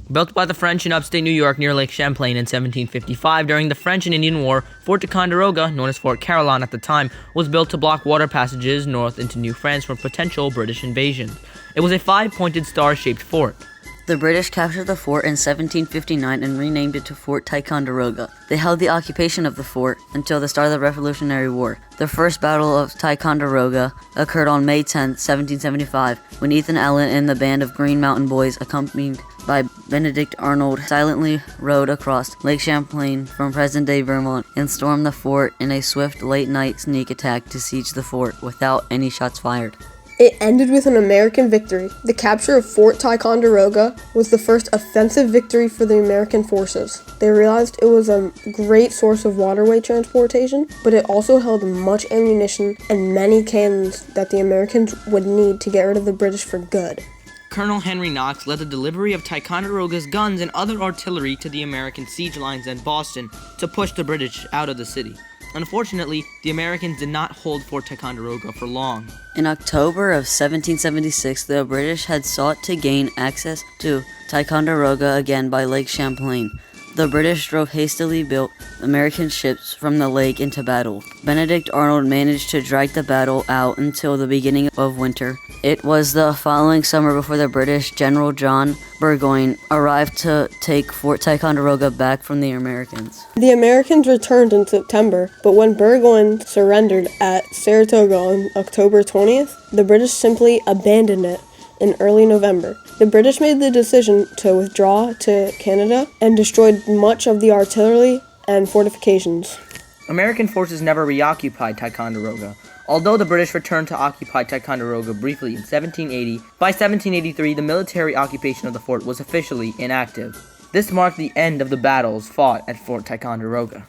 Built by the French in upstate New York near Lake Champlain in 1755 during the French and Indian War, Fort Ticonderoga, known as Fort Carillon at the time, was built to block water passages north into New France from potential British invasion. It was a 5-pointed star-shaped fort. The British captured the fort in 1759 and renamed it to Fort Ticonderoga. They held the occupation of the fort until the start of the Revolutionary War. The first Battle of Ticonderoga occurred on May 10, 1775, when Ethan Allen and the band of Green Mountain Boys, accompanied by Benedict Arnold, silently rode across Lake Champlain from present-day Vermont and stormed the fort in a swift late-night sneak attack to siege the fort without any shots fired. It ended with an American victory. The capture of Fort Ticonderoga was the first offensive victory for the American forces. They realized it was a great source of waterway transportation, but it also held much ammunition and many cannons that the Americans would need to get rid of the British for good. Colonel Henry Knox led the delivery of Ticonderoga's guns and other artillery to the American siege lines in Boston to push the British out of the city. Unfortunately, the Americans did not hold Fort Ticonderoga for long. In October of 1776, the British had sought to gain access to Ticonderoga again by Lake Champlain. The British drove hastily built American ships from the lake into battle. Benedict Arnold managed to drag the battle out until the beginning of winter. It was the following summer before the British General John Burgoyne arrived to take Fort Ticonderoga back from the Americans. The Americans returned in September, but when Burgoyne surrendered at Saratoga on October 20th, the British simply abandoned it in early November. The British made the decision to withdraw to Canada and destroyed much of the artillery and fortifications. American forces never reoccupied Ticonderoga. Although the British returned to occupy Ticonderoga briefly in 1780, by 1783 the military occupation of the fort was officially inactive. This marked the end of the battles fought at Fort Ticonderoga.